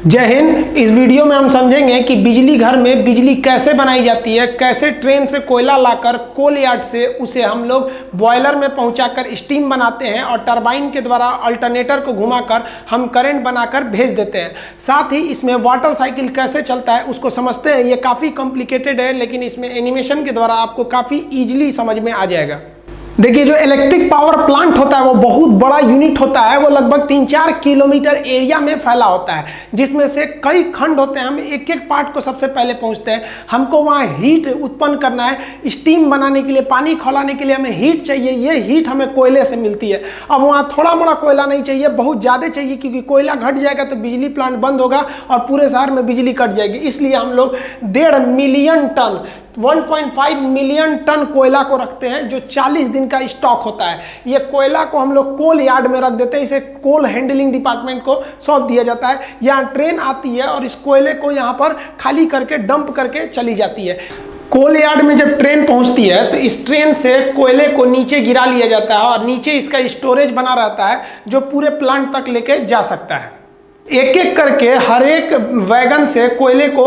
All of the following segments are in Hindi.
जय हिंद। इस वीडियो में हम समझेंगे कि बिजली घर में बिजली कैसे बनाई जाती है, कैसे ट्रेन से कोयला लाकर कोल यार्ड से उसे हम लोग बॉयलर में पहुंचाकर स्टीम बनाते हैं और टरबाइन के द्वारा अल्टरनेटर को घुमाकर हम करंट बनाकर भेज देते हैं। साथ ही इसमें वाटर साइकिल कैसे चलता है उसको समझते हैं। ये काफ़ी कॉम्प्लिकेटेड है, लेकिन इसमें एनिमेशन के द्वारा आपको काफ़ी ईजिली समझ में आ जाएगा। देखिए, जो इलेक्ट्रिक पावर प्लांट होता है वो बहुत बड़ा यूनिट होता है। वो लगभग 3-4 किलोमीटर एरिया में फैला होता है, जिसमें से कई खंड होते हैं। हम एक एक पार्ट को सबसे पहले पहुंचते हैं। हमको वहाँ हीट उत्पन्न करना है, स्टीम बनाने के लिए, पानी खौलाने के लिए हमें हीट चाहिए। ये हीट हमें कोयले से मिलती है। अब वहाँ थोड़ा मोड़ा कोयला नहीं चाहिए, बहुत ज़्यादा चाहिए, क्योंकि कोयला घट जाएगा तो बिजली प्लांट बंद होगा और पूरे शहर में बिजली कट जाएगी। इसलिए हम लोग 1.5 मिलियन टन 1.5 मिलियन टन कोयला को रखते हैं, जो 40 दिन का स्टॉक होता है। ये कोयला को हम लोग कोल यार्ड में रख देते हैं। इसे कोल हैंडलिंग डिपार्टमेंट को सौंप दिया जाता है। यहाँ ट्रेन आती है और इस कोयले को यहाँ पर खाली करके डंप करके चली जाती है। कोल यार्ड में जब ट्रेन पहुंचती है तो इस ट्रेन से कोयले को नीचे गिरा लिया जाता है और नीचे इसका स्टोरेज बना रहता है, जो पूरे प्लांट तक लेके जा सकता है। एक एक करके हर एक वैगन से कोयले को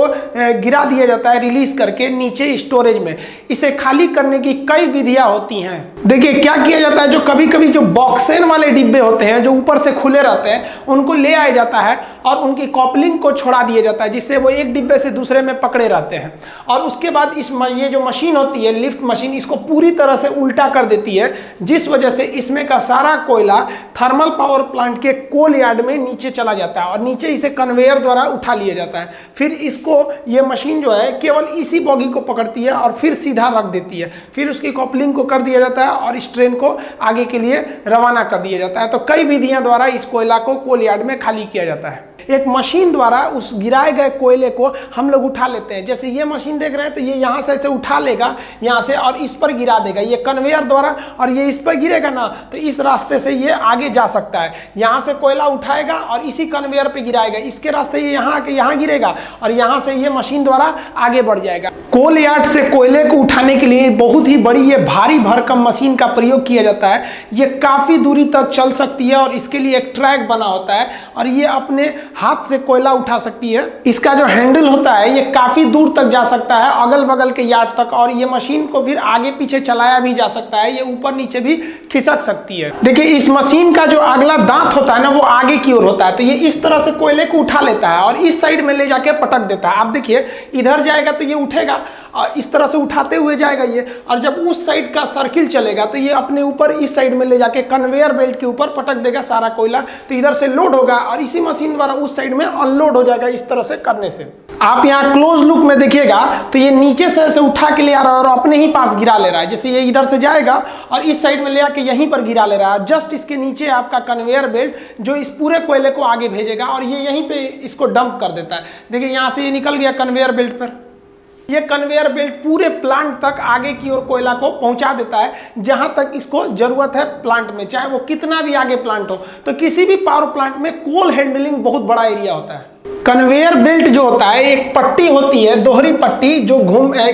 गिरा दिया जाता है, रिलीज करके नीचे स्टोरेज में। इसे खाली करने की कई विधियां होती हैं। देखिए क्या किया जाता है, जो कभी कभी जो बॉक्सेन वाले डिब्बे होते हैं जो ऊपर से खुले रहते हैं, उनको ले आया जाता है और उनकी कॉपलिंग को छोड़ा दिया जाता है, जिससे वो एक डिब्बे से दूसरे में पकड़े रहते हैं। और उसके बाद ये जो मशीन होती है, लिफ्ट मशीन, इसको पूरी तरह से उल्टा कर देती है, जिस वजह से इसमें का सारा कोयला थर्मल पावर प्लांट के कोल यार्ड में नीचे चला जाता है और नीचे इसे कन्वेयर द्वारा उठा लिया जाता है। फिर इसको ये मशीन जो है केवल इसी बॉगी को पकड़ती है और फिर सीधा रख देती है। फिर उसकी कॉपलिंग को कर दिया जाता है और इस ट्रेन को आगे के लिए रवाना कर दिया जाता है। तो कई विधियां द्वारा इस कोयला को कोल यार्ड में खाली किया जाता है। एक मशीन द्वारा उस गिराए गए कोयले को हम लोग उठा लेते हैं। जैसे ये मशीन देख रहे हैं, तो ये यहाँ से ऐसे उठा लेगा यहाँ से और इस पर गिरा देगा, ये कन्वेयर द्वारा, और ये इस पर गिरेगा ना, तो इस रास्ते से ये आगे जा सकता है। यहाँ से कोयला उठाएगा और इसी कन्वेयर पे गिराएगा, इसके रास्ते ये यहाँ आके यहाँ गिरेगा और यहाँ से ये मशीन द्वारा आगे बढ़ जाएगा। कोल यार्ड से कोयले को उठाने के लिए बहुत ही बड़ी ये भारी भरकम मशीन का प्रयोग किया जाता है। ये काफी दूरी तक चल सकती है और इसके लिए एक ट्रैक बना होता है और ये अपने हाथ से कोयला उठा सकती है। इसका जो हैंडल होता है ये काफी दूर तक जा सकता है, अगल बगल के यार्ड तक, और ये मशीन को फिर आगे पीछे चलाया भी जा सकता है। ये ऊपर नीचे भी खिसक सकती है। देखिए, इस मशीन का जो अगला दांत होता है ना, वो आगे की ओर होता है, तो ये इस तरह से कोयले को उठा लेता है और इस साइड में ले जाके पटक देता है। आप देखिए, इधर जाएगा तो ये उठेगा और इस तरह से उठाते हुए जाएगा ये, और जब उस साइड का सर्किल चलेगा तो ये अपने ऊपर इस साइड में ले जाके कन्वेयर बेल्ट के ऊपर पटक देगा सारा कोयला। तो इधर से लोड होगा और इसी मशीन द्वारा उस साइड में अनलोड हो जाएगा। इस तरह से करने से आप यहाँ क्लोज लुक में देखिएगा तो ये नीचे से ऐसे उठा के ले आ रहा है और अपने ही पास गिरा ले रहा है। जैसे ये इधर से जाएगा और इस साइड में ले आके यहीं पर गिरा ले रहा है। जस्ट इसके नीचे आपका कन्वेयर बेल्ट जो इस पूरे कोयले को आगे भेजेगा और ये यहीं पे इसको डंप कर देता है। देखिए, यहाँ से ये निकल गया कन्वेयर बेल्ट पर। ये कन्वेयर बेल्ट पूरे प्लांट तक आगे की ओर कोयला को पहुंचा देता है, जहां तक इसको जरूरत है प्लांट में, चाहे वो कितना भी आगे प्लांट हो। तो किसी भी पावर प्लांट में कोल हैंडलिंग बहुत बड़ा एरिया होता है। कन्वेयर बेल्ट जो होता है, एक पट्टी होती है, दोहरी पट्टी, जो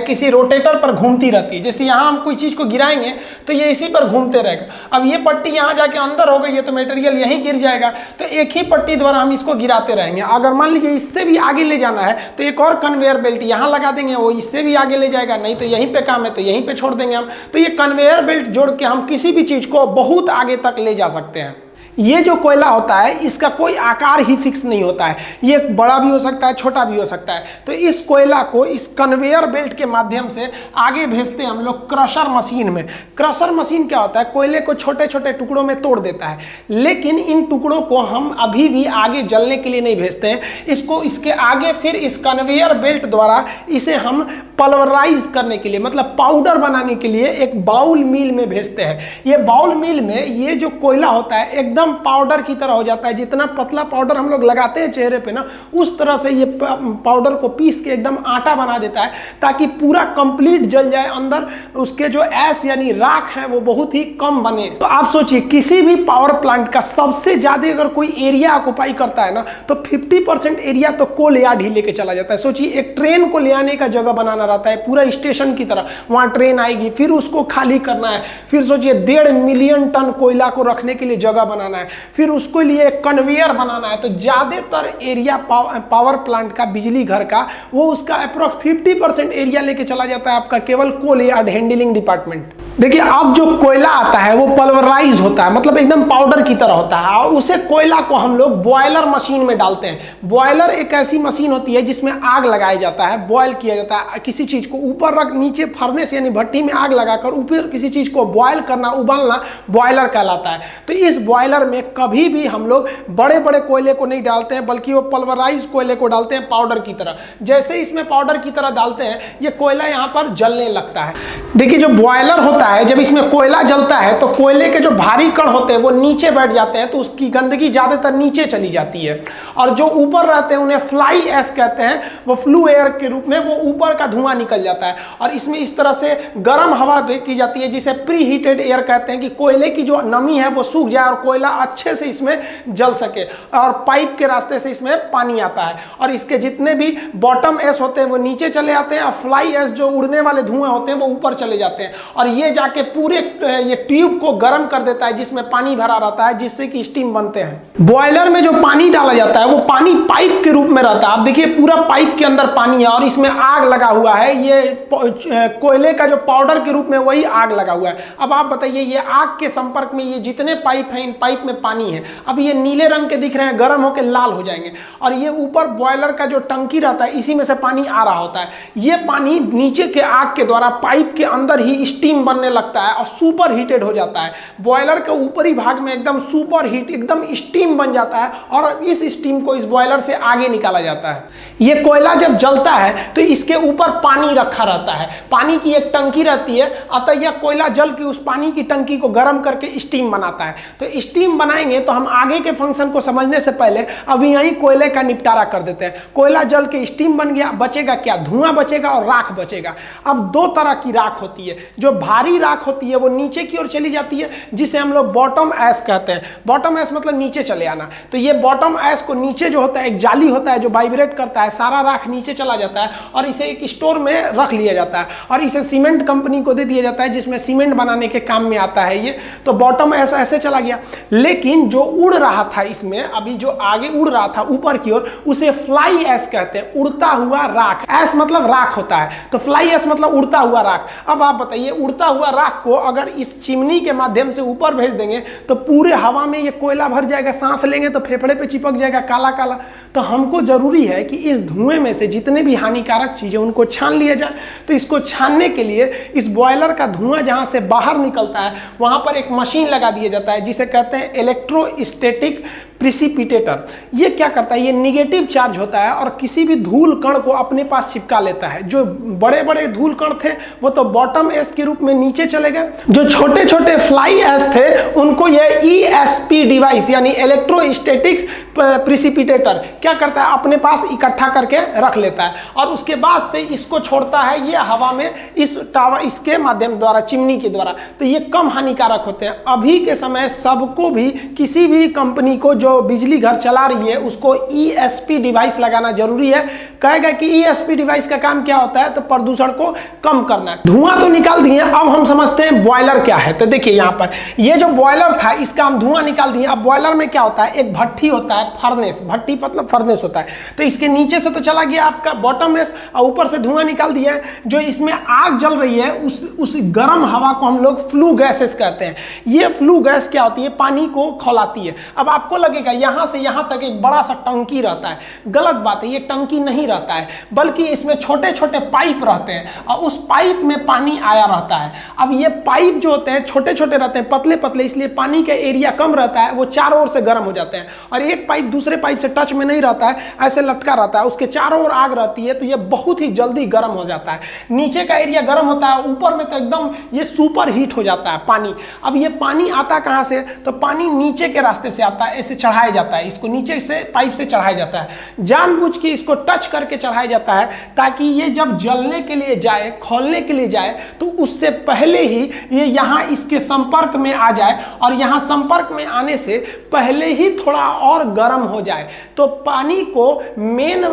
किसी रोटेटर पर घूमती रहती है। जैसे यहाँ हम कोई चीज को गिराएंगे तो ये इसी पर घूमते रहेगा। अब ये पट्टी यहाँ जाके अंदर हो गई है तो मटेरियल यहीं गिर जाएगा। तो एक ही पट्टी द्वारा हम इसको गिराते रहेंगे। अगर मान लीजिए इससे भी आगे ले जाना है तो एक और कन्वेयर बेल्ट यहाँ लगा देंगे, वो इससे भी आगे ले जाएगा। नहीं तो यहीं पे काम है तो यहीं पे छोड़ देंगे हम। तो ये कन्वेयर बेल्ट जोड़ के हम किसी भी चीज को बहुत आगे तक ले जा सकते हैं। ये जो कोयला होता है इसका कोई आकार ही फिक्स नहीं होता है, ये बड़ा भी हो सकता है, छोटा भी हो सकता है। तो इस कोयला को इस कन्वेयर बेल्ट के माध्यम से आगे भेजते हैं हम लोग क्रशर मशीन में। क्रशर मशीन क्या होता है, कोयले को छोटे छोटे टुकड़ों में तोड़ देता है, लेकिन इन टुकड़ों को हम अभी भी आगे जलने के लिए नहीं भेजते हैं। इसको इसके आगे फिर इस कन्वेयर बेल्ट द्वारा इसे हम पल्वराइज करने के लिए, मतलब पाउडर बनाने के लिए एक बाउल मिल में भेजते हैं। ये बाउल मिल में ये जो कोयला होता है एकदम पाउडर की तरह हो जाता है। जितना पतला पाउडर हम लोग लगाते हैं चेहरे पे ना, उस तरह से ये पाउडर को पीस के एकदम आटा बना देता है, ताकि पूरा कंप्लीट जल जाए। अंदर उसके जो ऐश यानी राख है वो बहुत ही कम बने। तो आप सोचिए, किसी भी पावर प्लांट का सबसे ज्यादा अगर कोई एरिया ऑक्युपाई करता है ना, तो 50% एरिया तो कोल यार्ड ही लेके चला जाता है। सोचिए, एक ट्रेन को ले आने का जगह बनाना रहता है पूरा स्टेशन की तरह। वहां ट्रेन आएगी, फिर उसको खाली करना है, फिर सोचिए 1.5 मिलियन टन कोयला को रखने के लिए जगह बनाना लगाना है, फिर उसके लिए कन्वेयर बनाना है। तो ज़्यादातर एरिया पावर प्लांट का, बिजली घर का, वो उसका अप्रोक्स 50% एरिया लेके चला जाता है आपका केवल कोल यार्ड हैंडलिंग डिपार्टमेंट। देखिए अब जो कोयला आता है वो पल्वराइज होता है, मतलब एकदम पाउडर की तरह होता है, और उसे कोयला को हम लोग बॉयलर मशीन में डालते हैं। बॉयलर एक ऐसी मशीन होती है जिसमें आग लगाया जाता है, बॉयल किया जाता है, किसी चीज को ऊपर रख नीचे फर्नेस यानी भट्टी में आग लगाकर ऊपर किसी चीज को बॉयल करना, उबालना बॉयलर कहलाता है। तो इस बॉयलर में कभी भी हम लोग बड़े बड़े कोयले को नहीं डालते हैं, बल्कि वो पल्वराइज कोयले को डालते हैं पाउडर की तरह। जैसे इसमें पाउडर की तरह डालते हैं, ये कोयला यहाँ पर जलने लगता है। देखिए जो बॉयलर होता है, जब इसमें कोयला जलता है तो कोयले के जो भारी कण होते हैं वो नीचे बैठ जाते हैं, तो उसकी गंदगी ज्यादातर नीचे चली जाती है, और जो ऊपर रहते हैं उन्हें फ्लाई एश कहते हैं, वो फ्लू एयर के रूप में वो ऊपर का धुआं निकल जाता है। और इसमें इस तरह से गर्म हवा की जाती है जिसे प्री हीटेड एयर कहते हैं, कि कोयले की जो नमी है वो सूख जाए और कोयला अच्छे से इसमें जल सके, और पाइप के रास्ते से इसमें पानी आता है, और इसके जितने भी बॉटम एश होते हैं वो नीचे चले आते हैं, और फ्लाई एश जो उड़ने वाले धुआं होते हैं वो ऊपर चले जाते हैं, और ये जाके पूरे ये ट्यूब को गर्म कर देता है जिसमें पानी भरा रहता है, जिससे कि स्टीम बनते हैं। बॉयलर में जो पानी डाला जाता है वो पानी पाइप के रूप में रहता है। आप देखिए पूरा पाइप के अंदर पानी है और इसमें आग लगा हुआ है, ये कोयले का जो पाउडर के रूप में वही आग लगा हुआ है। अब आप बताइए, ये आग के संपर्क में ये जितने पाइप हैं, इन पाइप में पानी है। अब ये नीले रंग के दिख रहे हैं, गर्म होकर लाल हो जाएंगे, और ये ऊपर बॉयलर का जो टंकी रहता है इसी में से पानी आ रहा होता है। ये पानी नीचे के आग के द्वारा पाइप के अंदर ही स्टीम बनने लगता है और सुपर हीटेड हो जाता है। बॉयलर के ऊपरी भाग में एकदम सुपर हीट, एकदम स्टीम बन जाता है, और इस स्टीम को इस बॉयलर से आगे निकाला जाता है। ये कोयला जब जलता है तो इसके ऊपर पानी रखा रहता है, पानी की एक टंकी रहती है, अतः यह कोयला जल के उस पानी की टंकी को गर्म करके स्टीम बनाता है। तो स्टीम बनाएंगे तो हम आगे के फंक्शन को समझने से पहले अभी यही कोयले का निपटारा कर देते हैं। कोयला जल के स्टीम बन गया, बचेगा क्या? धुआं बचेगा और राख बचेगा। अब दो तरह की राख होती है, जो भारी राख होती है वो नीचे की ओर चली जाती है, जिसे हम लोग बॉटम ऐश कहते हैं। बॉटम ऐश मतलब नीचे चले आना। तो ये बॉटम ऐश को नीचे जो होता है, एक जाली होता है जो वाइब्रेट करता है, सारा राख नीचे चला जाता है और इसे एक स्टोर में रख लिया जाता है, और इसे सीमेंट कंपनी को दे दिया जाता है, जिसमें सीमेंट बनाने के काम में आता है ये। तो बॉटम ऐश ऐसे चला गया। लेकिन जो उड़ रहा था इसमें, अभी जो आगे उड़ रहा था ऊपर की ओर, उसे फ्लाई ऐश कहते हैं, उड़ता हुआ राख। ऐश मतलब राख होता है, तो फ्लाई ऐश मतलब उड़ता हुआ राख। अब आप बताइए, उड़ता हुआ राख को अगर इस चिमनी के माध्यम से ऊपर भेज देंगे तो पूरे हवा में ये कोयला भर जाएगा, सांस लेंगे तो फेफड़े पे चिपक जाएगा काला काला। तो हमको जरूरी है कि इस धुएं में से जितने भी हानिकारक चीजें उनको छान लिया जाए। तो इसको छानने के लिए इस बॉयलर का धुआं जहां से बाहर निकलता है वहां पर एक मशीन लगा दिया जाता है, जिसे कहते हैं इलेक्ट्रोस्टैटिक प्रिसिपिटेटर। ये क्या करता है? ये निगेटिव चार्ज होता है और किसी भी धूल कण को अपने पास चिपका लेता है। जो बड़े बड़े धूल कण थे वो तो बॉटम ऐश के रूप में नीचे चले गए, जो छोटे छोटे फ्लाई ऐश थे उनको ये ESP डिवाइस यानी इलेक्ट्रोस्टैटिक्स प्रिसिपिटेटर क्या करता है? अपने पास इकट्ठा करके रख लेता है, और उसके बाद से इसको छोड़ता है ये हवा में, इस टावर इसके माध्यम द्वारा, चिमनी के द्वारा। तो ये कम हानिकारक होते हैं। अभी के समय सबको भी, किसी भी कंपनी को जो बिजली घर चला रही है उसको ESP डिवाइस लगाना जरूरी है। कहेगा कि ESP डिवाइस का काम क्या होता है? तो प्रदूषण को कम करना है। धुआं तो निकाल दिए, अब हम समझते हैं बॉयलर क्या है। तो देखिए यहाँ पर ये जो बॉयलर था इसका हम धुआं निकाल दिए। अब बॉयलर में क्या होता है? एक भट्टी होता है, फर्नेस, भट्टी मतलब फर्नेस होता है। तो इसके नीचे से तो चला गया आपका बॉटम ऐश, और ऊपर से धुआं निकाल दिया है। जो इसमें आग जल रही है उस गर्म हवा को हम लोग फ्लू गैसेस कहते हैं। ये फ्लू गैस क्या होती है? पानी को खौलाती है। अब आपको लगेगा यहां से यहां तक एक बड़ा सा टंकी रहता है। गलत बात है, ये टंकी नहीं रहता है, बल्कि इसमें छोटे छोटे पाइप रहते हैं और उस पाइप में पानी आया रहता है। अब ये पाइप जो होते हैं छोटे छोटे रहते हैं, पतले पतले, इसलिए पानी का एरिया कम रहता है, वो चारों ओर से गर्म हो जाते हैं। और एक पाइप दूसरे पाइप से टच में नहीं रहता है, ऐसे लटका रहता है, उसके चारों ओर आग रहती है, तो ये बहुत ही जल्दी गर्म हो जाता है। नीचे का एरिया गर्म होता है, ऊपर में तो एकदम ये सुपर हीट हो जाता है पानी। अब ये पानी आता कहाँ से? तो पानी नीचे के रास्ते से आता है, ऐसे चढ़ाया जाता है, इसको नीचे से पाइप से चढ़ाया जाता है, जानबूझ के इसको टच करके चढ़ाया जाता है ताकि ये जब जलने के लिए जाए, खोलने के लिए जाए तो उससे पहले ही ये यहाँ इसके संपर्क में आ जाए और यहाँ संपर्क में आने से पहले ही थोड़ा और गर्म हो जाए। तो पानी को मेन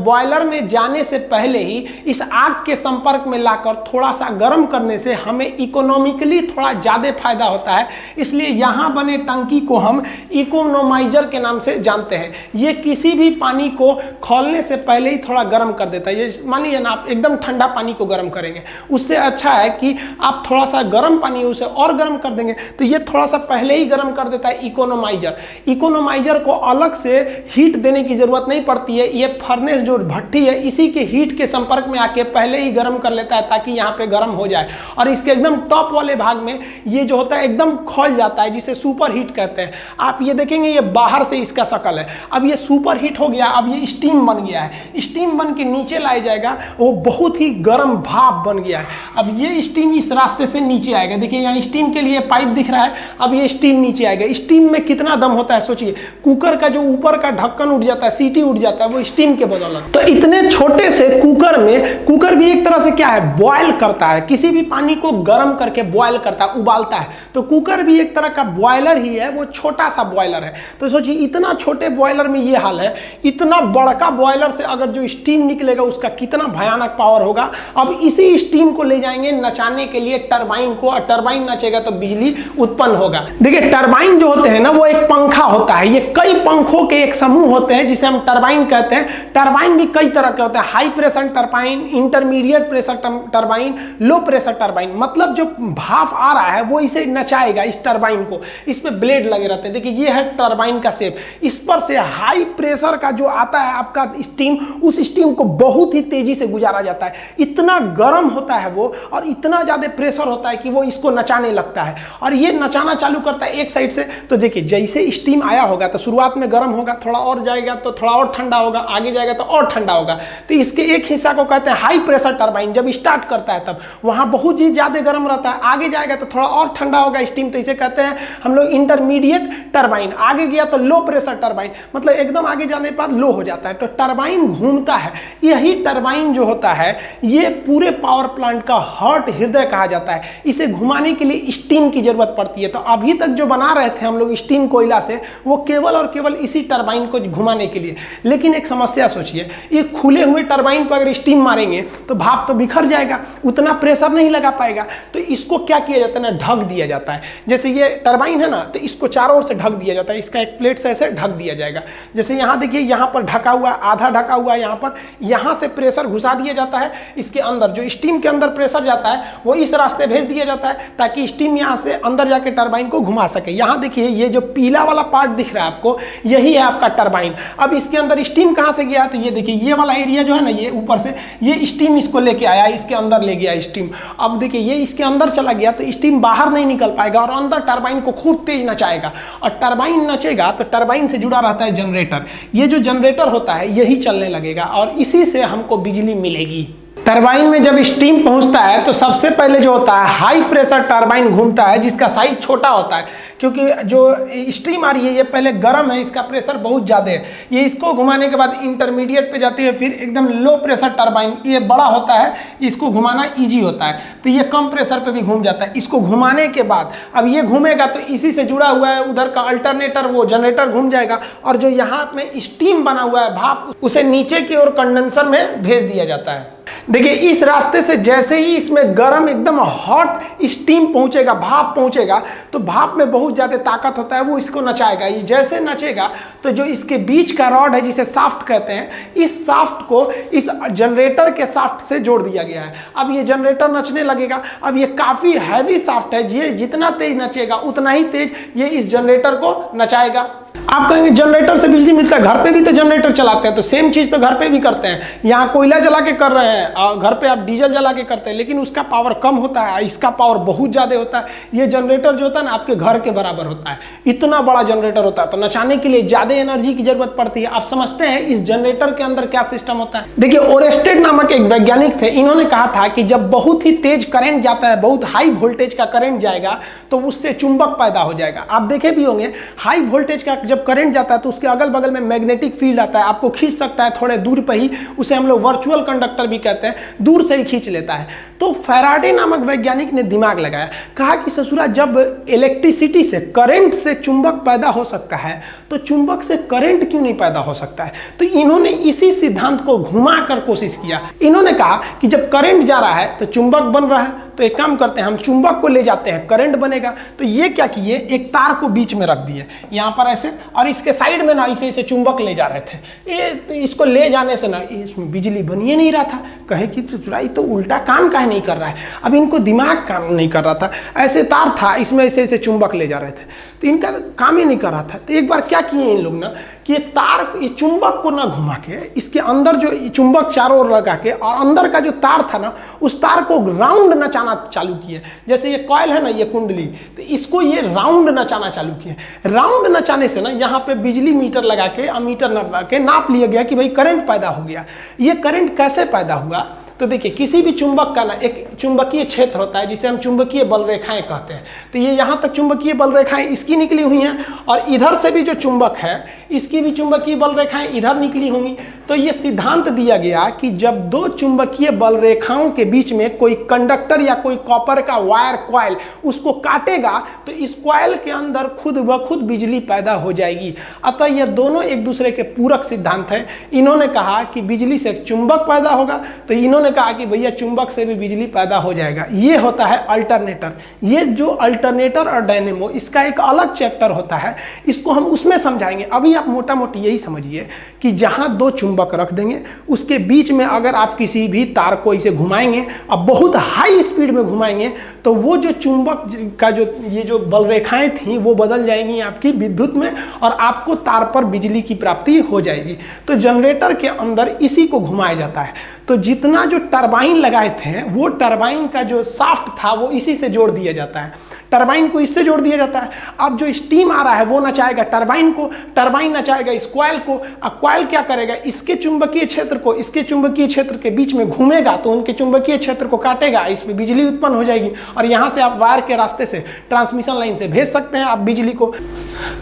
बॉयलर में जाने से पहले ही इस आग के संपर्क में लाकर थोड़ा सा गर्म करने से हमें इकोनॉमिकली थोड़ा ज़्यादा फायदा होता है। इसलिए यहाँ बने टंकी को हम इकोनोमाइजर के नाम से जानते हैं। ये किसी भी पानी को खोलने से पहले ही थोड़ा गर्म कर देता है। ये मानिए ना, आप एकदम ठंडा पानी को गर्म करेंगे, उससे अच्छा है कि आप थोड़ा सा गर्म पानी उसे और गर्म कर देंगे, तो ये थोड़ा सा पहले ही गर्म कर देता है इकोनोमाइजर। इकोनोमाइजर को अलग से हीट देने की जरूरत नहीं पड़ती है, ये फर्नेस जो भट्टी है इसी के हीट के संपर्क में आके पहले ही गर्म कर लेता है ताकि यहाँ पे गर्म हो जाए। और इसके एकदम टॉप वाले भाग में ये जो होता है एकदम खोल जाता है, जिसे सुपर हीट कहते हैं। आप ये देखेंगे ये बाहर से इसका शकल है, अब ये सुपर हीट हो गया, अब ये स्टीम बन गया है, स्टीम बन के नीचे लाया जाएगा, वो बहुत ही गर्म भाप बन गया है। अब ये स्टीम इस रास्ते से नीचे आएगा, देखिए यहाँ स्टीम के लिए पाइप दिख रहा है, अब ये स्टीम नीचे आएगा। स्टीम में कितना दम होता है सोचिए, कुकर का जो ऊपर का ढक्कन उठ जाता है, सीटी उठ जाता है, वो स्टीम के बदौलत। तो इतने छोटे से कुकर में, कुकर भी एक तरह से क्या है, बॉयल करता है, किसी भी पानी को गर्म करके बॉयल करता है, उबालता है। तो कुकर भी एक तरह का बॉयलर ही है, वो छोटा सा बॉयलर है। तो सोचिए इतना छोटे बॉयलर में ये हाल है, इतना बड़का बॉयलर से अगर जो स्टीम निकलेगा उसका कितना भयानक पावर होगा। अब इसी स्टीम को ले जाएंगे नचाने के लिए टरबाइन को, और टरबाइन नचेगा तो बिजली उत्पन्न होगा। देखिए टरबाइन जो होते हैं ना, वो एक पंखा होता है, ये कई पंखों के एक समूह होते हैं जिसे हम टरबाइन कहते हैं। टरबाइन भी कई तरह के होते हैं, high pressure turbine, intermediate pressure turbine, low pressure turbine. मतलब जो भाप आ रहा है वो इसे नचाएगा, इस टरबाइन को, इस पे ब्लेड लगे रहते हैं। देखिए ये है टरबाइन का शेप, इस पर से हाई प्रेशर का जो आता है आपका स्टीम, उस स्टीम को बहुत ही तेजी से गुजारा जाता है। इतना गर्म होता है वो, और इतना ज्यादा प्रेशर होता है कि वो इसको नचाने लगता है, और ये नचाना चालू करता है एक साइड से। तो देखिए जैसे स्टीम आया होगा तो शुरुआत में गर्म होगा, थोड़ा और जाएगा तो थोड़ा और ठंडा होगा, आगे जाएगा तो और ठंडा होगा। तो इसके एक हिस्सा को कहते हैं हाई प्रेशर टरबाइन। जब स्टार्ट करता है तब वहां बहुत ही ज्यादा गर्म रहता है, आगे जाएगा तो थोड़ा और ठंडा होगा स्टीम, तो इसे कहते हैं हम लोग इंटरमीडिएट टरबाइन। आगे गया तो लो प्रेशर टरबाइन, मतलब एकदम आगे जाने के बाद लो हो जाता है। तो टरबाइन घूमता है। यही टरबाइन जो होता है ये पूरे पावर प्लांट का हार्ट, हृदय कहा जाता है। इसे घुमाने के लिए स्टीम की जरूरत पड़ती है। तो अभी तक जो बना रहे थे हम लोग स्टीम कोयला से, वो केवल और केवल इसी टरबाइन को घुमाने के लिए। लेकिन एक समस्या सोचिए, ये खुले हुए टरबाइन पर अगर स्टीम मारेंगे तो भाप तो बिखर जाएगा, उतना प्रेशर नहीं लगा पाएगा। तो इसको क्या किया जाता है ना, ढक दिया जाता है। जैसे ये टरबाइन है ना, तो इसको चारों ओर से ढक दिया जाता है, इसका एक प्लेट से ऐसे ढक दिया जाएगा। जैसे यहाँ देखिए, यहाँ पर ढका हुआ, आधा ढका हुआ है यहाँ पर, यहाँ से प्रेशर घुसा दिया जाता है इसके अंदर। जो स्टीम के अंदर प्रेशर जाता है वो इस रास्ते भेज दिया जाता है ताकि स्टीम यहाँ से अंदर जाके टरबाइन को घुमा सके। यहाँ देखिए ये जो पीला वाला पार्ट दिख रहा है आपको, यही है आपका टरबाइन। अब इसके अंदर स्टीम कहाँ से गया, तो ये देखिए ये वाला एरिया जो है ना, ये ऊपर से ये स्टीम इसको लेके आया, इसके अंदर ले गया स्टीम। अब देखिए ये इसके अंदर चला गया तो स्टीम बाहर नहीं निकल पाएगा और अंदर टरबाइन को खूब तेज नचाएगा। और टरबाइन नचेगा तो टरबाइन से जुड़ा रहता है जनरेटर। ये जो जनरेटर होता है यही चलने लगेगा और इसी से हमको बिजली मिलेगी। टरबाइन में जब स्टीम पहुंचता है तो सबसे पहले जो होता है हाई प्रेशर टरबाइन घूमता है, जिसका साइज छोटा होता है, क्योंकि जो स्टीम आ रही है ये पहले गर्म है, इसका प्रेशर बहुत ज़्यादा है। ये इसको घुमाने के बाद इंटरमीडिएट पे जाती है, फिर एकदम लो प्रेशर टरबाइन, ये बड़ा होता है, इसको घुमाना ईजी होता है, तो ये कम प्रेशर पे भी घूम जाता है। इसको घुमाने के बाद अब ये घूमेगा तो इसी से जुड़ा हुआ है उधर का अल्टरनेटर, वो जनरेटर घूम जाएगा और जो यहाँ में स्टीम बना हुआ है भाप, उसे नीचे की ओर कंडेंसर में भेज दिया जाता है। देखिए इस रास्ते से जैसे ही इसमें गर्म एकदम हॉट स्टीम पहुंचेगा, भाप पहुंचेगा, तो भाप में बहुत ज़्यादा ताकत होता है, वो इसको नचाएगा। ये जैसे नचेगा तो जो इसके बीच का रॉड है जिसे शाफ्ट कहते हैं, इस शाफ्ट को इस जनरेटर के शाफ्ट से जोड़ दिया गया है। अब ये जनरेटर नचने लगेगा। अब ये काफ़ी हैवी शाफ्ट है, ये जितना तेज नचेगा उतना ही तेज ये इस जनरेटर को नचाएगा। आप कहेंगे जनरेटर से बिजली मिलता है, घर पे भी तो जनरेटर चलाते हैं, तो सेम चीज़ तो घर पे भी करते हैं। यहाँ कोयला जला के कर रहे हैं और घर पे आप डीजल जला के करते हैं, लेकिन उसका पावर कम होता है, इसका पावर बहुत ज़्यादा होता है। ये जनरेटर जो होता है ना आपके घर के बराबर होता है, इतना बड़ा जनरेटर होता है। तो नचाने के लिए ज़्यादा एनर्जी की जरूरत पड़ती है। आप समझते हैं इस जनरेटर के अंदर क्या सिस्टम होता है। देखिए ओरेस्टेड नामक एक वैज्ञानिक थे, इन्होंने कहा था कि जब बहुत ही तेज करंट जाता है, बहुत हाई वोल्टेज का करंट जाएगा तो उससे चुंबक पैदा हो जाएगा। आप देखे भी होंगे हाई वोल्टेज का जब करंट जाता है तो उसके अगल बगल में मैग्नेटिक फील्ड आता है, आपको खींच सकता है थोड़े दूर पर ही, उसे हम लोग वर्चुअल कंडक्टर भी कहते हैं, दूर से ही खींच लेता है। तो फैराडे नामक वैज्ञानिक ने दिमाग लगाया, कहा कि ससुरा जब इलेक्ट्रिसिटी से, करंट से चुंबक पैदा हो सकता है तो चुंबक से करंट क्यों नहीं पैदा हो सकता है। तो इन्होंने इसी सिद्धांत को घुमाकर कोशिश किया। इन्होंने कहा कि जब करंट जा रहा है तो चुंबक बन रहा है, तो एक काम करते हैं, हम चुंबक को ले जाते हैं, करंट बनेगा। तो ये क्या किए, एक तार को बीच में रख दिए यहाँ पर ऐसे, और इसके साइड में ना इसे चुंबक ले जा रहे थे। ये इसको ले जाने से ना इसमें बिजली बन ही नहीं रहा था। कहे कि चुराई तो उल्टा काम काहे नहीं कर रहा है। अब इनको दिमाग काम नहीं कर रहा था, ऐसे तार था, इसमें ऐसे चुंबक ले जा रहे थे, तो इनका काम ही नहीं कर रहा था। तो एक बार क्या किए इन लोग ना कि ये चुंबक को ना घुमा के, इसके अंदर जो चुंबक चारों ओर लगा के, और अंदर का जो तार था ना उस तार को राउंड नचाना चालू किए। जैसे ये कॉइल है ना, ये कुंडली, तो इसको ये राउंड नचाना चालू किए। राउंड नचाने से ना यहाँ पे बिजली मीटर लगा के, अमीटर लगा के नाप लिया गया कि भाई करंट पैदा हो गया। ये करंट कैसे पैदा हुआ, तो देखिए किसी भी चुंबक का ना एक चुंबकीय क्षेत्र होता है जिसे हम चुंबकीय बल रेखाएं कहते हैं। तो ये यहाँ तक चुंबकीय बल रेखाएं इसकी निकली हुई हैं, और इधर से भी जो चुंबक है इसकी भी चुंबकीय बल रेखाएं इधर निकली होंगी। तो ये सिद्धांत दिया गया कि जब दो चुंबकीय बल रेखाओं के बीच में कोई कंडक्टर या कोई कॉपर का वायर कॉइल उसको काटेगा तो इस कॉइल के अंदर खुद ब खुद बिजली पैदा हो जाएगी। अतः ये दोनों एक दूसरे के पूरक सिद्धांत हैं। इन्होंने कहा कि बिजली से चुंबक पैदा होगा, तो इन्होंने कहा कि भैया चुंबक से भी बिजली पैदा हो जाएगा। ये होता है अल्टरनेटर। ये जो अल्टरनेटर और डायनेमो, इसका एक अलग चैप्टर होता है, इसको हम उसमें समझाएंगे। अभी आप मोटा मोटी यही समझिए कि जहां दो चुंबक रख देंगे, उसके बीच में अगर आप किसी भी तार को इसे घुमाएंगे, अब बहुत हाई स्पीड में घुमाएंगे, तो वो जो चुंबक का ये जो बल रेखाएं थी वो बदल जाएंगी आपकी विद्युत में, और आपको तार पर बिजली की प्राप्ति हो जाएगी। तो जनरेटर के अंदर इसी को घुमाया जाता है। तो जितना जो टरबाइन लगाए थे, वो टरबाइन का जो शाफ्ट था वो इसी से जोड़ दिया जाता है, टरबाइन को इससे जोड़ दिया जाता है। अब जो स्टीम आ रहा है वो नचाएगा टरबाइन को, टरबाइन नचाएगा इस कॉइल को, अब कॉइल क्या करेगा, इसके चुंबकीय क्षेत्र को इसके चुंबकीय क्षेत्र के बीच में घूमेगा, तो उनके चुंबकीय क्षेत्र को काटेगा, इसमें बिजली उत्पन्न हो जाएगी, और यहाँ से आप वायर के रास्ते से, ट्रांसमिशन लाइन से भेज सकते हैं आप बिजली को।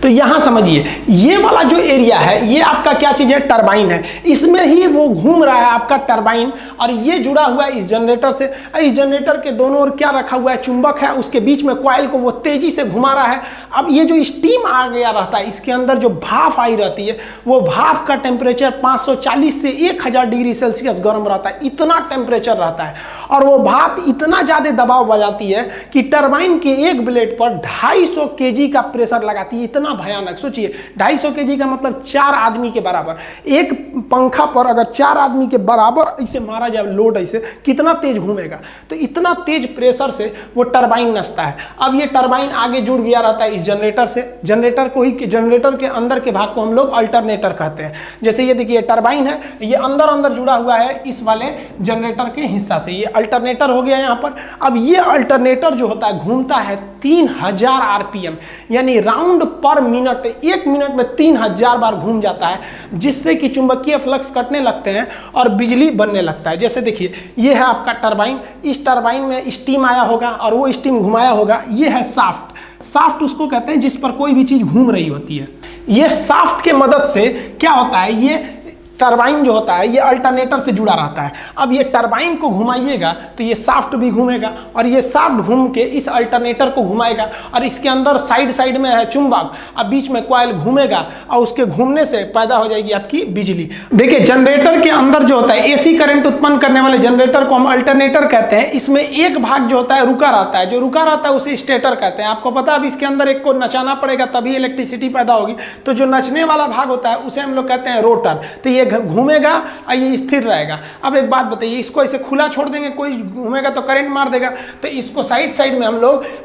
तो यहाँ समझिए, ये वाला जो एरिया है ये आपका क्या चीज है, टरबाइन है, इसमें ही वो घूम रहा है आपका टरबाइन, और ये जुड़ा हुआ है इस जनरेटर से। इस जनरेटर के दोनों ओर क्या रखा हुआ है, चुंबक है, उसके बीच में कॉइल को वो तेजी से घुमा रहा है। अब ये जो स्टीम आ गया रहता है, इसके अंदर जो भाप आई रहती है, वो भाप का टेम्परेचर 540 से 1000 डिग्री सेल्सियस गर्म रहता है, इतना टेम्परेचर रहता है। और वो भाप इतना ज्यादा दबाव बजाती है कि टरबाइन के एक ब्लेड पर 250 केजी का प्रेशर लगाती है। इतना भयानक, सोचिए 250 केजी का मतलब 4 आदमी के बराबर। एक पंखा पर अगर 4 आदमी के बराबर इसे मारा जाए लोड, ऐसे कितना तेज घूमेगा। तो इतना तेज प्रेशर से वो टरबाइन नचता है। अब ये टरबाइन आगे जुड़ गया रहता है इस जनरेटर से, जनरेटर को ही, जनरेटर के अंदर के भाग को हम लोग अल्टरनेटर कहते हैं। जैसे ये देखिए टरबाइन है, ये अंदर अंदर जुड़ा हुआ है इस वाले जनरेटर के हिस्सा से, ये अल्टरनेटर हो गया यहाँ पर। अब ये अल्टरनेटर जो होता है घूमता है 3000 आरपीएम, यानी राउंड पर मिनट, 1 मिनट में 3000 बार घूम जाता है, जिससे कि चुंबकीय फ्लक्स कटने लगते हैं और बिजली बनने लगता है। जैसे देखिए ये है आपका टरबाइन, इस टरबाइन में स्टीम आया होगा और वो स्टीम घुमाया होगा। ये है शाफ्ट, शाफ्ट उसको कहते हैं जिस पर कोई भी चीज घूम रही होती है। ये शाफ्ट के मदद से क्या होता है, ये टरबाइन जो होता है ये अल्टरनेटर से जुड़ा रहता है। अब ये टरबाइन को घुमाइएगा तो ये शाफ्ट भी घूमेगा, और ये शाफ्ट घूम के इस अल्टरनेटर को घुमाएगा, और इसके अंदर साइड साइड में है चुंबक, अब बीच में कॉइल घूमेगा, और उसके घूमने से पैदा हो जाएगी आपकी बिजली। देखिए जनरेटर के अंदर जो होता है एसी करंट उत्पन्न करने वाले जनरेटर को हम अल्टरनेटर कहते हैं। इसमें एक भाग जो होता है रुका रहता है, जो रुका रहता है उसे स्टेटर कहते हैं। आपको पता है अब इसके अंदर एक को नचाना पड़ेगा तभी इलेक्ट्रिसिटी पैदा होगी, तो जो नचने वाला भाग होता है उसे हम लोग कहते हैं रोटर। तो ये घूमेगा और ये स्थिर रहेगा। अब एक बात बताइए, इसको ऐसे खुला छोड़ देंगे, कोई घूमेगा तो करंट मार देगा, तो इसको साइड साइड में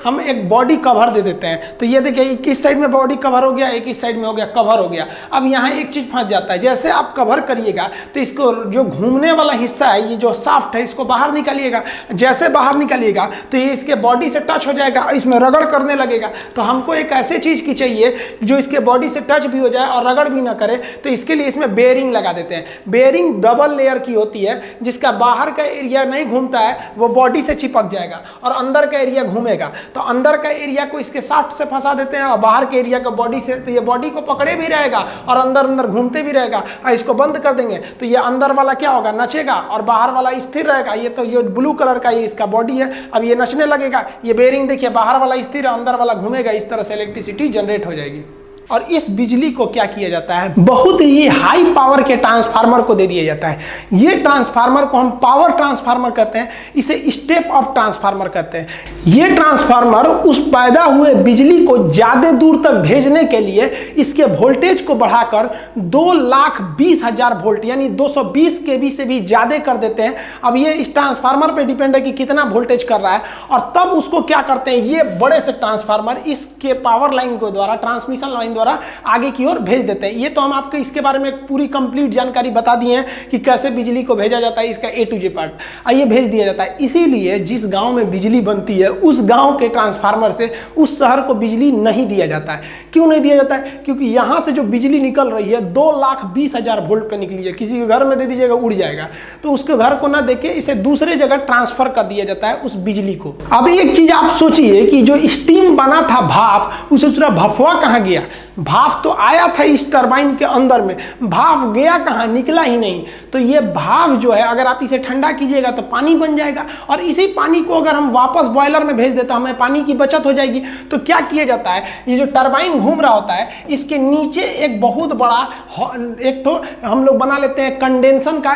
हम एक बॉडी कवर दे देते हैं। तो ये देखिए एक इस साइड में बॉडी कवर हो गया, एक इस साइड में हो गया कवर हो गया। अब यहाँ एक चीज फंस जाता है, जैसे आप कवर करिएगा तो इसको जो घूमने वाला हिस्सा है, ये जो शाफ्ट है, इसको बाहर निकालिएगा। जैसे बाहर निकालिएगा तो ये इसके बॉडी से टच हो जाएगा, इसमें रगड़ करने लगेगा। तो हमको एक ऐसे चीज की चाहिए जो इसके बॉडी से टच भी हो जाए और रगड़ भी ना करे, तो इसके लिए इसमें बेयरिंग लगा देते हैं। बेयरिंग डबल लेयर की होती है, जिसका बाहर का एरिया नहीं घूमता है वो बॉडी से चिपक जाएगा और अंदर का एरिया घूमेगा। तो अंदर का एरिया को इसके शाफ्ट से फंसा देते हैं और बाहर के एरिया को बॉडी से, तो ये बॉडी को पकड़े भी रहेगा और अंदर अंदर घूमते भी रहेगा। इसको बंद कर देंगे तो ये अंदर वाला क्या होगा, नचेगा, और बाहर वाला स्थिर रहेगा। ये तो ये ब्लू कलर का ये इसका बॉडी है, अब ये नचने लगेगा। ये बेयरिंग देखिए, बाहर वाला स्थिर है, अंदर वाला घूमेगा, इस तरह से इलेक्ट्रिसिटी जनरेट हो जाएगी। और इस बिजली को क्या किया जाता है, बहुत ही हाई पावर के ट्रांसफार्मर को दे दिया जाता है। ये ट्रांसफार्मर को हम पावर ट्रांसफार्मर कहते हैं, इसे स्टेप अप ट्रांसफार्मर कहते हैं। ये ट्रांसफार्मर उस पैदा हुए बिजली को ज्यादा दूर तक भेजने के लिए इसके वोल्टेज को बढ़ाकर 2,20,000 वोल्ट यानी 220 kV से भी ज्यादा कर देते हैं। अब ये इस ट्रांसफार्मर पे डिपेंड है कि कितना वोल्टेज कर रहा है, और तब उसको क्या करते हैं, ये बड़े से ट्रांसफार्मर इसके पावर लाइन के द्वारा, ट्रांसमिशन लाइन द्वारा आगे की ओर भेज देते हैं। ये तो हम आपको इसके बारे में पूरी कंप्लीट जानकारी बता दी है कि कैसे बिजली को भेजा जाता है, इसका A to Z पार्ट आइए भेज दिया जाता है। इसीलिए जिस गांव में बिजली बनती है उस गांव के ट्रांसफार्मर से उस शहर को बिजली नहीं दिया जाता है। क्यों नहीं दिया जाता है, क्योंकि यहां से जो बिजली निकल रही है 2,20,000 वोल्ट पे निकली है। किसी के घर में दे दीजिएगा उड़ जाएगा, तो उसके घर को ना देके इसे दूसरे जगह ट्रांसफर कर दिया जाता है उस बिजली को। अब एक चीज आप सोचिए कि जो स्टीम बना था भाप, उसे दूसरा भफवा कहां गया। भाप तो आया था इस टरबाइन के अंदर में, भाप गया कहाँ, निकला ही नहीं। तो ये भाप जो है अगर आप इसे ठंडा कीजिएगा तो पानी बन जाएगा, और इसी पानी को अगर हम वापस बॉयलर में भेज देता हमें पानी की बचत हो जाएगी। तो क्या किया जाता है, ये जो टरबाइन घूम रहा होता है इसके नीचे एक बहुत बड़ा एक तो हम लोग बना लेते हैं, कंडेंसर का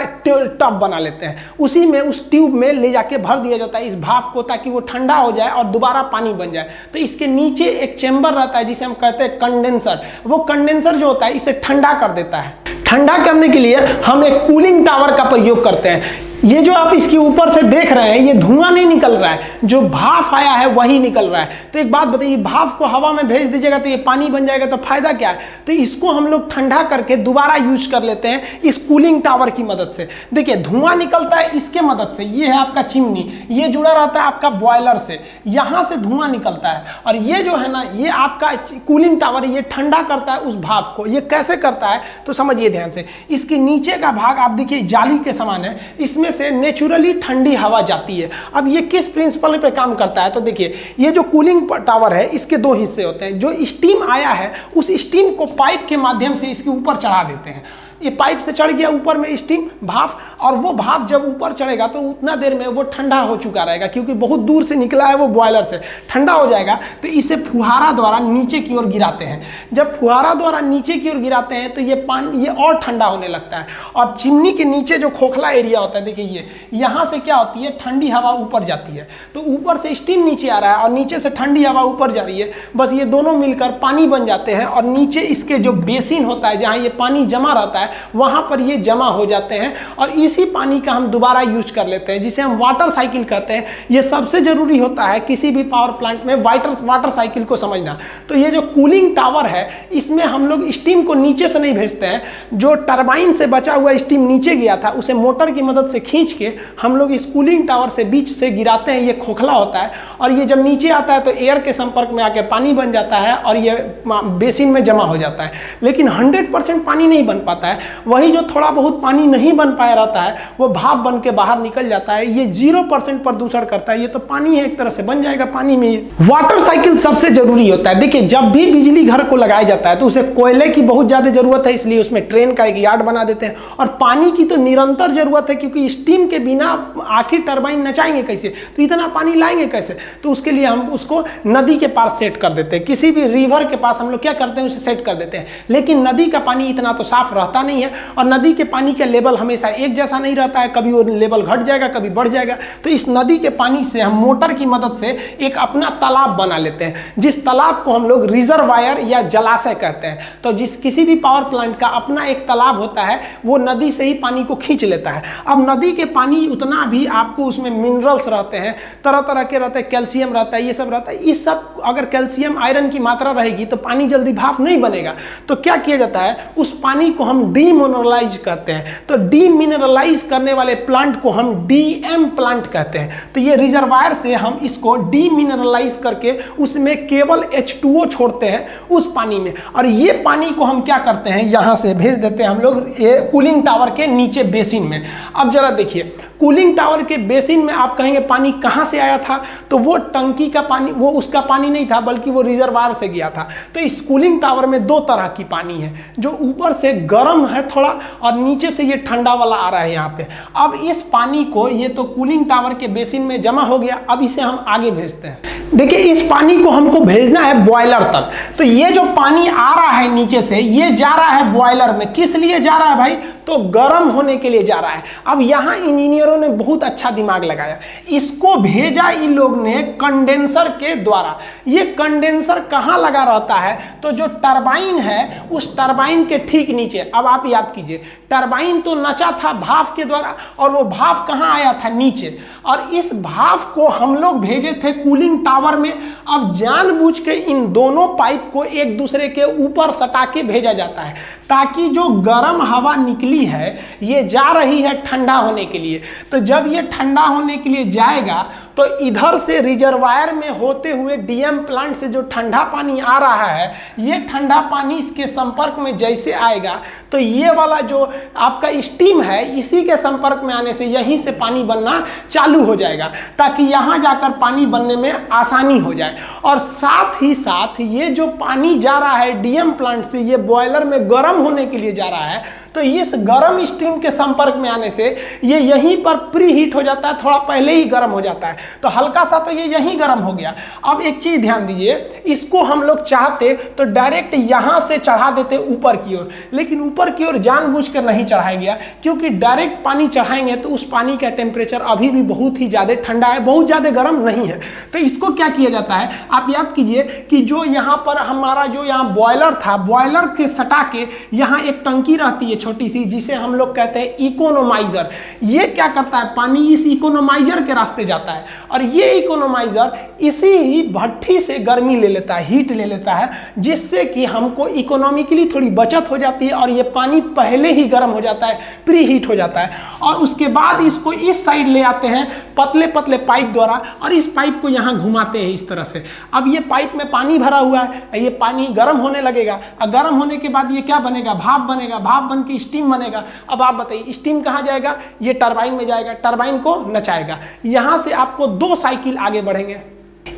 टब बना लेते हैं, उसी में उस ट्यूब में ले जाके भर दिया जाता है इस भाप को, ताकि वो ठंडा हो जाए और दोबारा पानी बन जाए। तो इसके नीचे एक चेंबर रहता है जिसे हम कहते हैं कंडेंसर। वो कंडेंसर जो होता है इसे ठंडा कर देता है। ठंडा करने के लिए हम एक कूलिंग टावर का प्रयोग करते हैं। ये जो आप इसके ऊपर से देख रहे हैं ये धुआं नहीं निकल रहा है, जो भाप आया है वही निकल रहा है। तो एक बात बताइए, भाप को हवा में भेज दीजिएगा तो ये पानी बन जाएगा, तो फायदा क्या है। तो इसको हम लोग ठंडा करके दोबारा यूज कर लेते हैं इस कूलिंग टावर की मदद से। देखिए धुआं निकलता है इसके मदद से, ये है आपका चिमनी, ये जुड़ा रहता है आपका बॉयलर से, यहां से धुआं निकलता है, और ये जो है ना ये आपका कूलिंग टावर, ये ठंडा करता है उस भाप को। ये कैसे करता है तो समझिए ध्यान से, इसके नीचे का भाग आप देखिए जाली के समान है, इसमें से नेचुरली ठंडी हवा जाती है। अब ये किस प्रिंसिपल पे काम करता है, तो देखिए ये जो कूलिंग टावर है इसके दो हिस्से होते हैं। जो स्टीम आया है उस स्टीम को पाइप के माध्यम से इसके ऊपर चढ़ा देते हैं। ये पाइप से चढ़ गया ऊपर में स्टीम भाप, और वो भाप जब ऊपर चढ़ेगा तो उतना देर में वो ठंडा हो चुका रहेगा, क्योंकि बहुत दूर से निकला है वो बॉयलर से, ठंडा हो जाएगा। तो इसे फुहारा द्वारा नीचे की ओर गिराते हैं। जब फुहारा द्वारा नीचे की ओर गिराते हैं तो ये पानी ये और ठंडा होने लगता है, और चिमनी के नीचे जो खोखला एरिया होता है देखिए ये, यहाँ से क्या होती है, ठंडी हवा ऊपर जाती है। तो ऊपर से स्टीम नीचे आ रहा है और नीचे से ठंडी हवा ऊपर जा रही है, बस ये दोनों मिलकर पानी बन जाते हैं, और नीचे इसके जो बेसिन होता है जहाँ ये पानी जमा रहता है वहां पर ये जमा हो जाते हैं, और इसी पानी का हम दोबारा यूज कर लेते हैं, जिसे हम वाटर साइकिल कहते हैं। ये सबसे जरूरी होता है किसी भी पावर प्लांट में वाटर साइकिल को समझना। तो ये जो कूलिंग टावर है इसमें हम लोग स्टीम को नीचे से नहीं भेजते हैं, जो टरबाइन से बचा हुआ स्टीम नीचे गया था उसे मोटर की मदद से खींच के हम लोग इस कूलिंग टावर से बीच से गिराते हैं। ये खोखला होता है, और ये जब नीचे आता है तो एयर के संपर्क में आके पानी बन जाता है और ये बेसिन में जमा हो जाता है। लेकिन 100% पानी नहीं बन पाता है, वही जो थोड़ा बहुत पानी नहीं बन पाया रहता है वो भाप बन के बाहर निकल जाता है। ये 0% प्रदूषण करता है, ये तो पानी है एक तरह से, बन जाएगा पानी में। वाटर साइकिल सबसे जरूरी होता है। देखिए जब भी बिजली घर को लगाया जाता है तो उसे कोयले की बहुत ज्यादा जरूरत है, इसलिए उसमें ट्रेन का एक यार्ड बना देते हैं, और पानी की तो निरंतर जरूरत है, क्योंकि स्टीम के बिना आखिर टरबाइन नचाएंगे कैसे, तो इतना पानी लाएंगे कैसे। तो उसके लिए हम उसको नदी के पास सेट कर देते हैं, किसी भी रिवर के पास हम लोग क्या करते हैं उसे सेट कर देते हैं। लेकिन नदी का पानी इतना तो साफ रहता नहीं है, और नदी के पानी का लेवल हमेशा एक जैसा नहीं रहता है, कभी वो लेवल घट जाएगा कभी बढ़ जाएगा। तो इस नदी के पानी से हम मोटर की मदद से एक अपना तालाब बना लेते हैं, जिस तालाब को हम लोग रिजर्वायर या जलाशय कहते हैं। तो जिस किसी भी पावर प्लांट का अपना एक तालाब होता है, वो नदी से ही पानी को खींच लेता है। अब नदी के पानी उतना भी आपको उसमें मिनरल्स रहते हैं, तरह तरह के रहते हैं, कैल्शियम रहता है, ये सब रहता है। इस सब अगर कैल्शियम आयरन की मात्रा रहेगी तो पानी जल्दी भाप नहीं बनेगा। तो क्या किया जाता है, उस पानी को हम डीमिनरलाइज कहते हैं। तो डीमिनरलाइज करने वाले प्लांट को हम डीएम प्लांट कहते हैं। तो ये रिजर्वायर से हम इसको डीमिनरलाइज करके उसमें केवल H2O छोड़ते हैं उस पानी में, और ये पानी को हम क्या करते हैं, यहाँ से भेज देते हैं हम लोग ये कूलिंग टावर के नीचे बेसिन में। अब जरा देखिए, कूलिंग टावर के बेसिन में आप कहेंगे पानी कहाँ से आया था, तो वो टंकी का पानी, वो उसका पानी नहीं था बल्कि वो रिजर्वायर से गया था। तो इस कूलिंग टावर में दो तरह की पानी है, जो ऊपर से गर्म है थोड़ा और नीचे से ये ठंडा वाला आ रहा है यहाँ पे। अब इस पानी को, ये तो कूलिंग टावर के बेसिन में जमा हो गया, अब इसे हम आगे भेजते हैं। देखिए इस पानी को हमको भेजना है बॉयलर तक। तो ये जो पानी आ रहा है नीचे से, ये जा रहा है बॉयलर में। किस लिए जा रहा है भाई, तो गर्म होने के लिए जा रहा है। अब यहाँ इंजीनियरों ने बहुत अच्छा दिमाग लगाया, इसको भेजा इन लोग ने कंडेंसर के द्वारा। ये कंडेंसर कहाँ लगा रहता है, तो जो टरबाइन है उस टरबाइन के ठीक नीचे। अब आप याद कीजिए, टरबाइन तो नचा था भाप के द्वारा, और वो भाप कहाँ आया था, नीचे। और इस भाप को हम लोग भेजे थे कूलिंग टावर में। अब जानबूझ के इन दोनों पाइप को एक दूसरे के ऊपर सटा के भेजा जाता है, ताकि जो गर्म हवा निकली है ये जा रही है ठंडा होने के लिए। तो जब ये ठंडा होने के लिए जाएगा तो इधर से रिजर्वायर में होते हुए डीएम प्लांट से जो ठंडा पानी आ रहा है, ये ठंडा पानी इसके संपर्क में जैसे आएगा तो ये वाला जो आपका स्टीम है, इसी के संपर्क में आने से यहीं से पानी बनना चालू हो जाएगा, ताकि यहाँ जाकर पानी बनने में आसानी हो जाए। और साथ ही साथ ये जो पानी जा रहा है डीएम प्लांट से, ये बॉयलर में गर्म होने के लिए जा रहा है, तो इस गर्म स्टीम के संपर्क में आने से ये यहीं पर प्री हीट हो जाता है, थोड़ा पहले ही गर्म हो जाता है। तो हल्का सा तो ये यहीं गर्म हो गया। अब एक चीज ध्यान दीजिए, इसको हम लोग चाहते तो डायरेक्ट यहां से चढ़ा देते ऊपर की ओर, लेकिन ऊपर की ओर जानबूझकर नहीं चढ़ाया गया, क्योंकि डायरेक्ट पानी चढ़ाएंगे तो उस पानी का टेम्परेचर अभी भी बहुत ही ज्यादा ठंडा है, बहुत ज्यादा गर्म नहीं है। तो इसको क्या किया जाता है, आप याद कीजिए कि जो यहाँ पर हमारा जो यहाँ बॉयलर था, बॉयलर के सटा के यहाँ एक टंकी रहती है छोटी सी, जिसे हम लोग कहते हैं इकोनोमाइजर। ये क्या करता है, पानी इस इकोनोमाइजर के रास्ते जाता है, और ये इकोनोमाइजर इसी ही भट्ठी से गर्मी ले लेता है, हीट ले लेता है, जिससे कि हमको इकोनॉमिकली थोड़ी बचत हो जाती है, और ये पानी पहले ही गर्म हो जाता है, प्री हीट हो जाता है। और उसके बाद इसको इस साइड ले आते हैं पतले पतले पाइप द्वारा, और इस पाइप को यहाँ घुमाते हैं इस तरह से। अब ये पाइप में पानी भरा हुआ है, ये पानी गर्म होने लगेगा, और गर्म होने के बाद ये क्या बनेगा, भाप बनेगा, भाप बन के स्टीम बनेगा। अब आप बताइए स्टीम कहाँ जाएगा, ये टरबाइन में जाएगा, टरबाइन को नचाएगा। यहाँ से आपको दो साइकिल आगे बढ़ेंगे।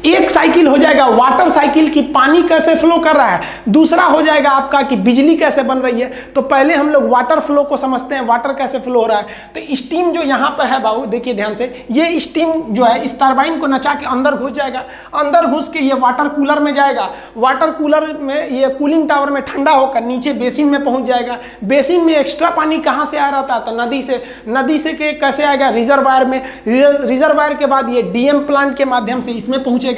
एक साइकिल हो जाएगा वाटर साइकिल की पानी कैसे फ्लो कर रहा है, दूसरा हो जाएगा आपका कि बिजली कैसे बन रही है। तो पहले हम लोग वाटर फ्लो को समझते हैं, वाटर कैसे फ्लो हो रहा है। तो स्टीम जो यहाँ पे है बाबू देखिए ध्यान से, ये स्टीम जो है इस टरबाइन को नचा के अंदर घुस जाएगा, अंदर घुस के ये वाटर कूलर में जाएगा, वाटर कूलर में ये कूलिंग टावर में ठंडा होकर नीचे बेसिन में पहुंच जाएगा। बेसिन में एक्स्ट्रा पानी कहाँ से आ रहा था, तो नदी से। नदी से के कैसे आएगा, रिजर्वायर में। रिजर्वायर के बाद ये डीएम प्लांट के माध्यम से इसमें पहुंचेगा।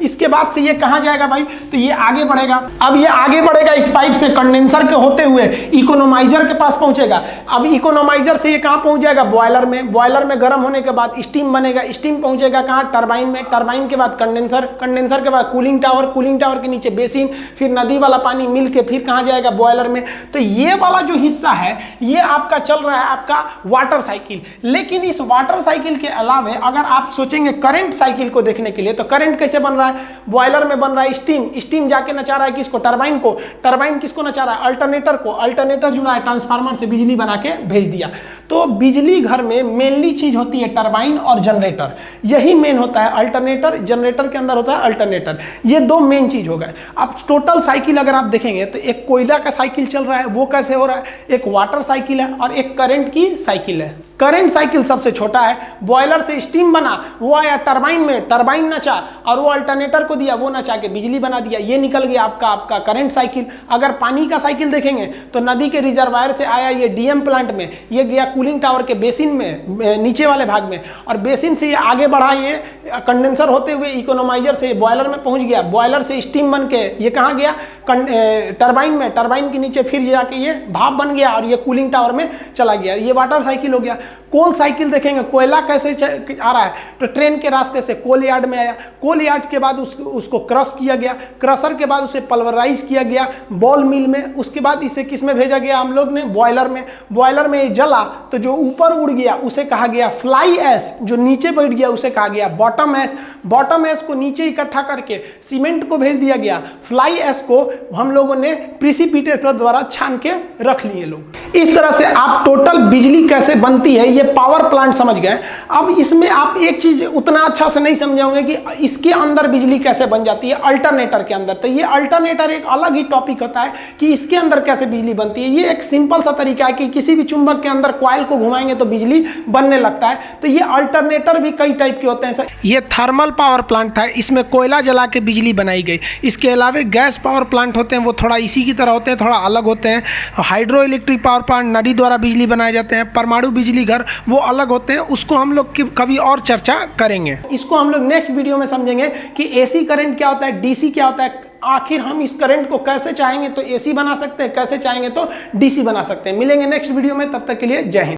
इसके बाद से ये कहां जाएगा भाई, तो ये आगे बढ़ेगा। अब ये आगे बढ़ेगा इस पाइप से कंडेंसर के होते हुए इकोनोमाइजर के पास पहुंचेगा। अब इकोनोमाइजर से ये कहां पहुंच जाएगा, बॉयलर में। बॉयलर में गर्म होने के बाद स्टीम बनेगा, स्टीम पहुंचेगा कहां, टरबाइन में। टरबाइन के बाद कंडेंसर, कंडेंसर के बाद कूलिंग टावर, कूलिंग टावर के नीचे बेसिन, फिर नदी वाला पानी मिल के फिर कहां जाएगा, बॉयलर में। तो ये वाला जो हिस्सा है ये आपका चल रहा है आपका वाटर साइकिल। लेकिन इस वाटर साइकिल के अलावा अगर आप सोचेंगे करंट साइकिल को देखने के लिए, तो करंट कैसे बन रहा है, बॉयलर में बन रहा है स्टीम, स्टीम जाके नचा रहा है किसको, टरबाइन को, टरबाइन किसको नचा रहा है, अल्टरनेटर को, अल्टरनेटर जुड़ा है ट्रांसफार्मर से, बिजली बना के भेज दिया। तो बिजली घर में मेनली चीज होती है टरबाइन और जनरेटर, यही मेन होता है। अल्टरनेटर, जनरेटर के अंदर होता है अल्टरनेटर, ये दो मेन चीज हो गए। अब टोटल साइकिल अगर आप देखेंगे तो एक कोयला का साइकिल चल रहा है, वो कैसे हो रहा है, एक वाटर साइकिल है और एक करंट की साइकिल है। करंट साइकिल सबसे छोटा है, बॉयलर से स्टीम बना, वो आया टरबाइन में, टरबाइन नचा और वो अल्टरनेटर को दिया, वो नचा के बिजली बना दिया, ये निकल गया आपका करंट साइकिल। अगर पानी का साइकिल देखेंगे तो नदी के रिजर्वायर से आया ये डीएम प्लांट में, ये गया कूलिंग टावर के बेसिन में नीचे वाले भाग में, और बेसिन से ये आगे बढ़ा, ये कंडेंसर होते हुए इकोनोमाइजर से बॉयलर में पहुंच गया, बॉयलर से स्टीम बन के ये कहाँ गया, टरबाइन में, टरबाइन के नीचे फिर जाके ये भाप बन गया और ये कूलिंग टावर में चला गया। ये वाटर साइकिल हो गया। कोल साइकिल देखेंगे, कोयला कैसे आ रहा है, तो ट्रेन के रास्ते से कोल यार्ड में आया, कोल यार्ड के बाद उसको क्रश किया गया, क्रशर के बाद उसे पल्वराइज किया गया बॉल मिल में, उसके बाद इसे किस में भेजा गया हम लोग ने, बॉयलर में। बॉयलर में ये जला तो जो ऊपर उड़ गया उसे कहा गया फ्लाई ऐश, जो नीचे बैठ गया उसे कहा गया बॉटम ऐश। बॉटम ऐश को नीचे इकट्ठा करके सीमेंट को भेज दिया गया, फ्लाई ऐश को हम लोगों ने प्रिसिपिटेटर द्वारा छान के रख लिए लोग। इस तरह से आप टोटल बिजली कैसे बनती है ये पावर प्लांट समझ गए। अब इसमें आप एक चीज उतना अच्छा से नहीं समझे होंगे कि इसके अंदर बिजली कैसे बन जाती है, अल्टरनेटर के अंदर। तो ये अल्टरनेटर एक अलग ही टॉपिक होता है कि इसके अंदर कैसे बिजली बनती है। ये एक सिंपल सा तरीका है कि किसी भी चुंबक के अंदर कॉइल को घुमाएंगे तो बिजली बनने लगता है। तो ये अल्टरनेटर भी कई टाइप के होते हैं। ये थर्मल पावर प्लांट था, इसमें कोयला जला के बिजली बनाई गई। इसके अलावा गैस पावर प्लांट होते हैं, वो थोड़ा इसी की तरह होते हैं, थोड़ा अलग होते हैं। हाइड्रो इलेक्ट्रिक पावर प्लांट नदी द्वारा बिजली बनाए जाते हैं। परमाणु बिजली घर वो अलग होते हैं, उसको हम लोग कभी और चर्चा करेंगे। इसको हम लोग नेक्स्ट वीडियो में समझेंगे कि एसी करंट क्या होता है, डीसी क्या होता है, आखिर हम इस करंट को कैसे चाहेंगे तो एसी बना सकते हैं, कैसे चाहेंगे तो डीसी बना सकते हैं। मिलेंगे नेक्स्ट वीडियो में, तब तक के लिए जय हिंद।